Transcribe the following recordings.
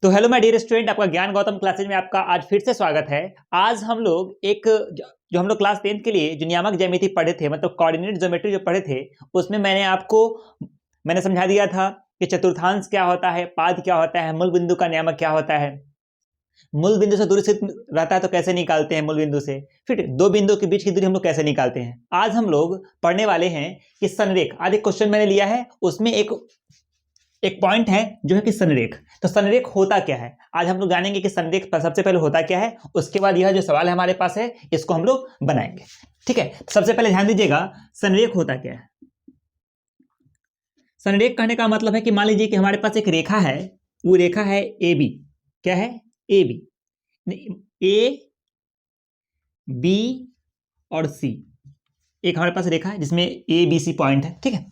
तो hello my dear student, आपका ज्ञान गौतम क्लासेज में आपका आज फिर से स्वागत है। आज हम लोग जो हम लोग क्लास 10th के लिए जो नियामक ज्यामिति पढ़े थे, मतलब कोऑर्डिनेट ज्योमेट्री जो पढ़े थे, उसमें मैंने समझा दिया था कि चतुर्थांश क्या होता है, पाद क्या होता है, मूल बिंदु का नियामक क्या होता है, मूल बिंदु से दूरी से रहता है तो कैसे निकालते हैं मूल बिंदु से, फिर दो बिंदु के बीच की दूरी हम लोग कैसे निकालते हैं। आज हम लोग पढ़ने वाले हैं कि संरेख। आज एक क्वेश्चन मैंने लिया है, उसमें एक पॉइंट है जो है कि संरेख। तो संरेख होता क्या है, आज हम लोग जानेंगे कि संरेख सबसे पहले होता क्या है, उसके बाद यह जो सवाल है हमारे पास है इसको हम लोग बनाएंगे। ठीक है, सबसे पहले ध्यान दीजिएगा संरेख होता क्या है। संरेख कहने का मतलब है कि मान लीजिए कि हमारे पास एक रेखा है, वो रेखा है ए बी। क्या है? A B. ए बी और सी, एक हमारे पास रेखा है जिसमें ए बी सी पॉइंट है। ठीक है,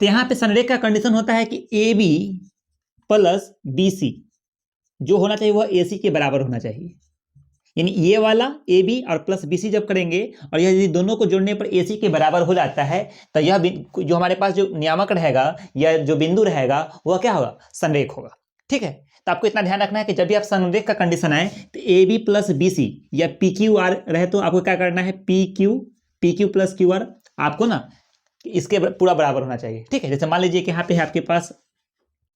तो यहां पे संरेख का कंडीशन होता है कि A B plus B C जो होना चाहिए वह ए सी के बराबर होना चाहिए। यानी ये वाला ए बी और प्लस बी सी जब करेंगे और यह यदि दोनों को जोड़ने पर ए सी के बराबर हो जाता है तो यह जो हमारे पास जो नियामक रहेगा या जो बिंदु रहेगा वह क्या होगा? संरेख होगा। ठीक है, तो आपको इतना ध्यान रखना है कि जब भी आप संरेख का कंडीशन आए तो A B plus B C या पी क्यू आर रहे तो आपको क्या करना है? P Q plus Q R आपको ना इसके पूरा बराबर होना चाहिए। ठीक है, जैसे मान लीजिए कि यहाँ पे आपके पास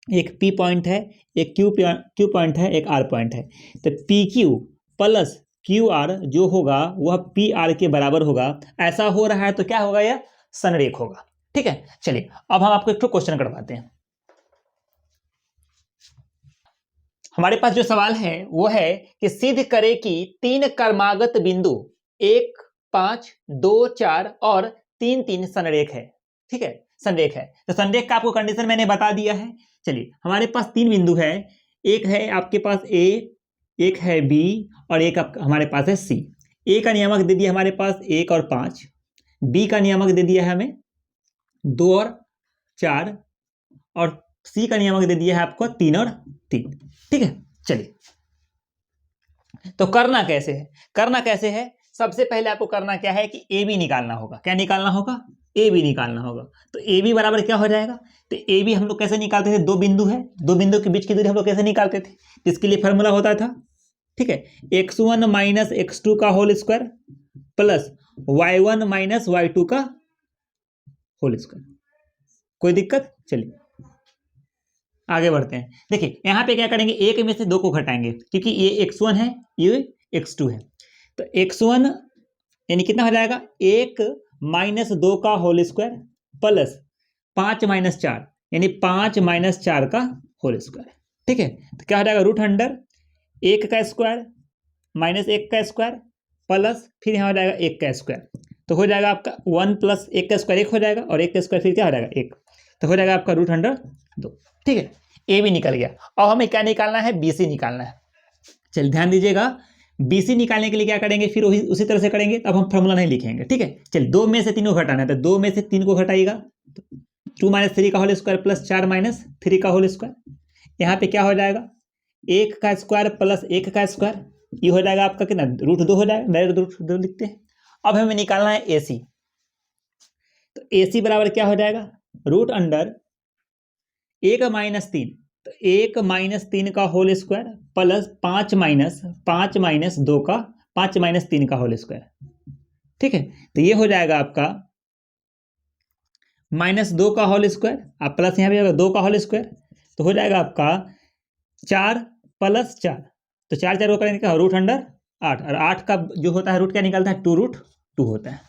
एक P पॉइंट है, एक Q पॉइंट है, एक R पॉइंट है, तो PQ प्लस QR जो होगा वह PR के बराबर होगा। ऐसा हो रहा है तो क्या होगा? यह संरेख होगा। ठीक है, चलिए अब हम आपको एक क्वेश्चन करवाते हैं। हमारे पास जो सवाल है वो है कि सिद्ध करे कि तीन क्रमागत बिंदु 1, 5, 2, 4 और 3, 3 संरेख है। ठीक है, संरेख है। तो संरेख का आपको कंडीशन मैंने बता दिया है। चलिए, हमारे पास तीन बिंदु है, एक है आपके पास ए, एक है बी और एक हमारे पास है सी। ए का नियामक दे दिया हमारे पास 1 और 5, बी का नियामक दे दिया है हमें 2 और 4 और सी का नियामक दे दिया है आपको 3 और 3। ठीक है, चलिए तो करना कैसे है? सबसे पहले आपको करना क्या है कि ए बी निकालना होगा। क्या निकालना होगा? ए बी निकालना होगा। तो ए बी बराबर क्या हो जाएगा? तो ए बी हम लोग कैसे निकालते थे? दो बिंदु है, दो बिंदु के बीच की दूरी हम लोग कैसे निकालते थे? इसके लिए फॉर्मूला होता था, ठीक है, x1 माइनस x2 का whole square plus y1 minus y2 का होल स्क्वायर। कोई दिक्कत? चलिए आगे बढ़ते हैं। देखिए यहां पे क्या करेंगे, एक में से दो को घटाएंगे क्योंकि ये x1 है, ये x2 है। तो x1 यानी कितना हो जाएगा? 1 माइनस 2 का होल स्क्वायर प्लस 5 माइनस 4 यानी 5 माइनस 4 का होल स्क्वायर। ठीक है, तो क्या हो जाएगा? रूट अंडर 1 का स्क्वायर माइनस 1 का स्क्वायर प्लस फिर यहाँ हो जाएगा 1 का स्क्वायर। तो हो जाएगा आपका 1 प्लस 1 का स्क्वायर 1 हो जाएगा और 1 का स्क्वायर फिर क्या हो जाएगा? 1। तो हो जाएगा आपका रूट अंडर 2। ठीक है, ए भी निकल गया। अब हमें क्या निकालना है? बीसी निकालना है। चलिए ध्यान दीजिएगा, बीसी निकालने के लिए क्या करेंगे, फिर उसी तरह से करेंगे। अब हम फॉर्मूला नहीं लिखेंगे। ठीक है, चलिए 2 में से 3 को घटाना है तो 2 में से 3 को घटाइएगा, 2 माइनस 3 का होल स्क्वायर प्लस 4 माइनस 3 का होल स्क्वायर। यहाँ पे क्या हो जाएगा? 1 का स्क्वायर प्लस 1 का स्क्वायर, ये हो जाएगा आपका कितना? रूट 2 हो जाएगा। डायरेक्ट रूट 2 लिखते हैं। अब हमें निकालना है एसी। तो एसी बराबर क्या हो जाएगा? रूट अंडर 1 माइनस 3, तो 1 माइनस 3 का होल स्क्वायर प्लस 5 माइनस 2 का 5 माइनस 3 का होल स्क्वायर। ठीक है, तो ये हो जाएगा आपका माइनस 2 का होल स्क्वायर, आप प्लस यहाँ पे 2 का होल स्क्वायर, तो हो जाएगा आपका 4 प्लस 4, तो 4 4 को करेंगे क्या? रूट अंडर 8, और 8 का जो होता है रूट क्या निकलता है? 2 रूट 2 होता है।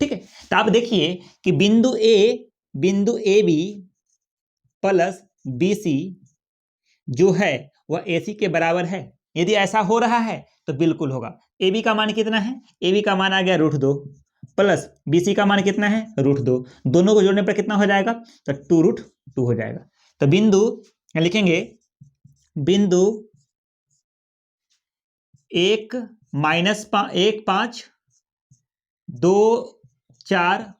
ठीक है, तो आप देखिए कि बिंदु A B plus B C जो है वह ए सी के बराबर है। यदि ऐसा हो रहा है तो बिल्कुल होगा। ए बी का मान कितना है? ए बी का मान आ गया रूट 2 प्लस बी सी का मान कितना है? रूट 2। दोनों को जोड़ने पर कितना हो जाएगा? तो 2 रूट 2 हो जाएगा। तो बिंदु लिखेंगे, बिंदु 1 माइनस 1 5 2 4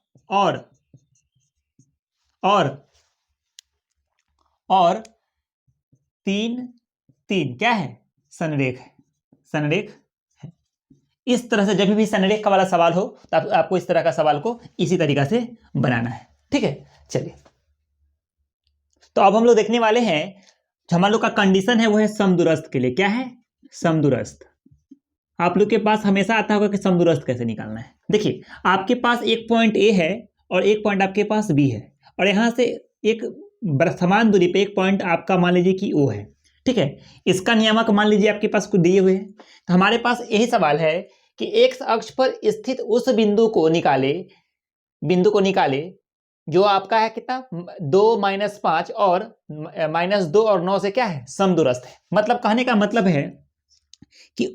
और 3 3 क्या है? संरेख है। संरेख है। इस तरह से जब भी संरेख का वाला सवाल हो तो आपको इस तरह का सवाल को इसी तरीका से बनाना है। ठीक है, चलिए तो अब हम लोग देखने वाले हैं जो हमारे लोग का कंडीशन है वो है समदूरस्थ के लिए। क्या है? समदूरस्थ। आप लोग के पास हमेशा आता होगा कि समदूरस्थ कैसे निकालना है। देखिए, आपके पास एक पॉइंट ए है और एक पॉइंट आपके पास बी है, और यहां से एक समान दूरी पे एक पॉइंट आपका मान लीजिए कि ओ है, ठीक है। इसका नियामक मान लीजिए आपके पास कुछ दिए हुए हैं, तो हमारे पास यही सवाल है कि एक्स अक्ष पर स्थित उस बिंदु को निकाले जो आपका है कितना, 2 - 5 और -2 और 9 से क्या है, समदूरस्थ है। मतलब कहने का मतलब है कि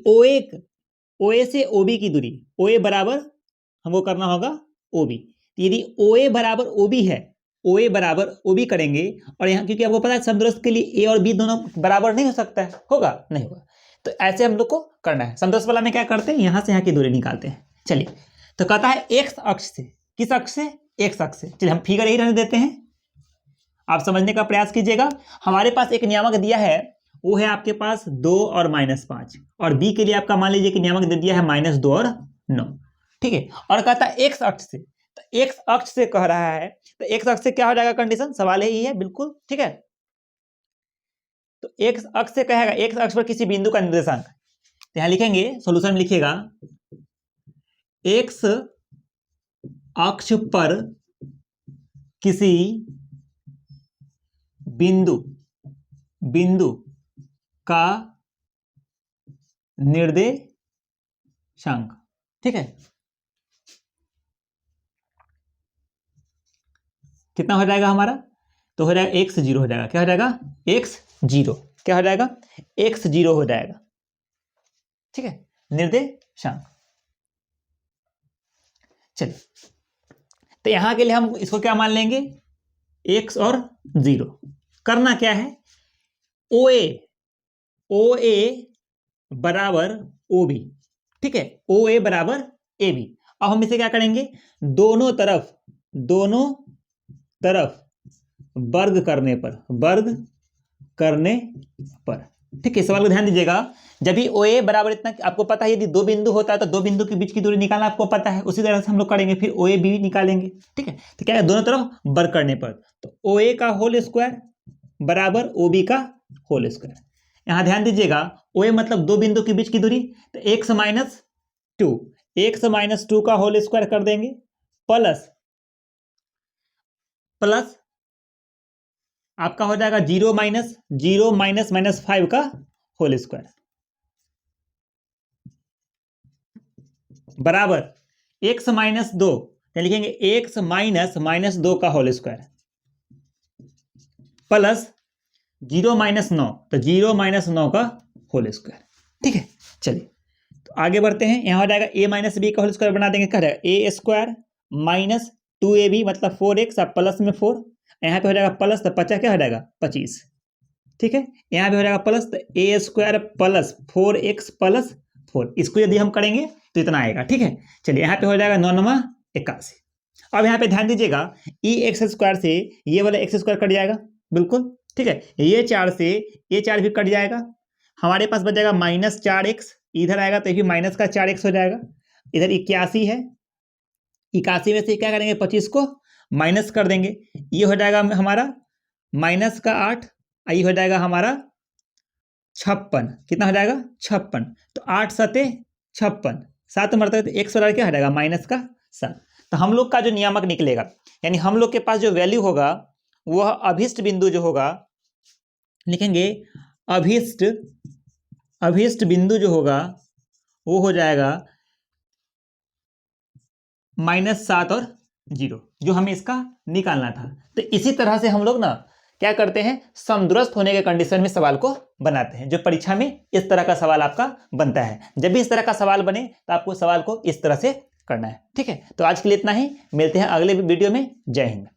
OA से OB की दूरी, OA बराबर हमको करना होगा OB। यदि OA बराबर OB है, OA बराबर OB करेंगे, और यहाँ क्योंकि आपको पता है समदूरस्थ के लिए A और B दोनों बराबर नहीं हो सकता है, होगा नहीं होगा, तो ऐसे हम लोग को करना है। समदूरस्थ वाला में क्या करते हैं, यहां से यहाँ की दूरी निकालते हैं। चलिए, तो कहता है एक्स अक्ष से, किस अक्ष से, एक्स अक्ष से। चलिए हम फिगर यही रहने देते हैं, आप समझने का प्रयास कीजिएगा। हमारे पास एक नियामक दिया है, वो है आपके पास 2 और -5, और बी के लिए आपका मान लीजिए कि नियामक दे दिया है -2 और 9, ठीक है। और कहता है एक्स अक्ष से, तो एक्स अक्ष से कह रहा है, तो एक्स अक्ष से क्या हो जाएगा, कंडीशन सवाल यही है बिल्कुल, ठीक है। तो एक्स अक्ष से कहेगा एक्स अक्ष पर किसी बिंदु का निर्देशांक, तो यहां लिखेंगे, सॉल्यूशन में लिखिएगा एक्स अक्ष पर किसी बिंदु का निर्देशांक, ठीक है। कितना हो जाएगा हमारा, तो हो जाएगा x0 हो जाएगा। क्या हो जाएगा, x0, क्या हो जाएगा, x0 हो जाएगा, ठीक है, निर्देशांक। चलिए, तो यहां के लिए हम इसको क्या मान लेंगे, x और 0। करना क्या है, OA बराबर OB, ठीक है, OA बराबर AB। अब हम इसे क्या करेंगे, दोनों तरफ वर्ग करने पर, ठीक है। सवाल को ध्यान दीजिएगा, जब भी OA बराबर इतना, आपको पता है यदि दो बिंदु होता है तो दो बिंदु के बीच की दूरी निकालना आपको पता है, उसी तरह से हम लोग करेंगे, फिर OAB निकालेंगे, ठीक है। तो क्या है, दोनों तरफ वर्ग करने पर, तो OA का होल स्क्वायर बराबर OB का होल स्क्वायर। यहां ध्यान दीजिएगा, OA मतलब दो बिंदु के बीच की दूरी, तो x - 2 का होल स्क्वायर कर देंगे, प्लस आपका हो जाएगा 0 - -5 का होल स्क्वायर बराबर x - 2, लिखेंगे x - -2 का होल स्क्वायर प्लस 0 - 9, तो 0 - 9 का होल स्क्वायर, ठीक है। चलिए, तो आगे बढ़ते हैं। यहां हो जाएगा a - b का होल स्क्वायर बना देंगे, क्या रहेगा, a स्क्वायर माइनस 2ab मतलब 4x, अब प्लस में 4, यहाँ पे हो जाएगा प्लस, तो 50 क्या हो जाएगा, 25, ठीक है। यहाँ पे हो जाएगा प्लस, तो a square plus 4x plus 4, इसको यदि हम करेंगे तो इतना आएगा, ठीक है। चलिए, यहाँ पे हो जाएगा 9 9 81। अब यहाँ पे ध्यान दीजिएगा, x स्क्वायर से ये वाला x स्क्वायर कट जाएगा, बिल्कुल, ठीक है। ये 4 से ये 4 भी कट जाएगा, हमारे पास बच जाएगा -4x, इधर आएगा तो ये भी माइनस का 4x हो जाएगा। इधर 81 है, 81 में से क्या करेंगे, 25 को माइनस कर देंगे, ये हो जाएगा हमारा -8, ये हो जाएगा हमारा 56, कितना हो जाएगा, 56, तो 8 7 56, 7 मरता तो x वाला क्या हो जाएगा, -7। तो हम लोग का जो नियामक निकलेगा, यानी हम लोग के पास जो वैल्यू होगा, वह अभिष्ट बिंदु जो होगा, लिखेंगे अभिष्ट बिंदु जो होगा वो हो जाएगा -7 और 0, जो हमें इसका निकालना था। तो इसी तरह से हम लोग ना क्या करते हैं, समदूरस्थ होने के कंडीशन में सवाल को बनाते हैं, जो परीक्षा में इस तरह का सवाल आपका बनता है। जब भी इस तरह का सवाल बने तो आपको सवाल को इस तरह से करना है, ठीक है। तो आज के लिए इतना ही, मिलते हैं अगले वीडियो में। जय हिंद।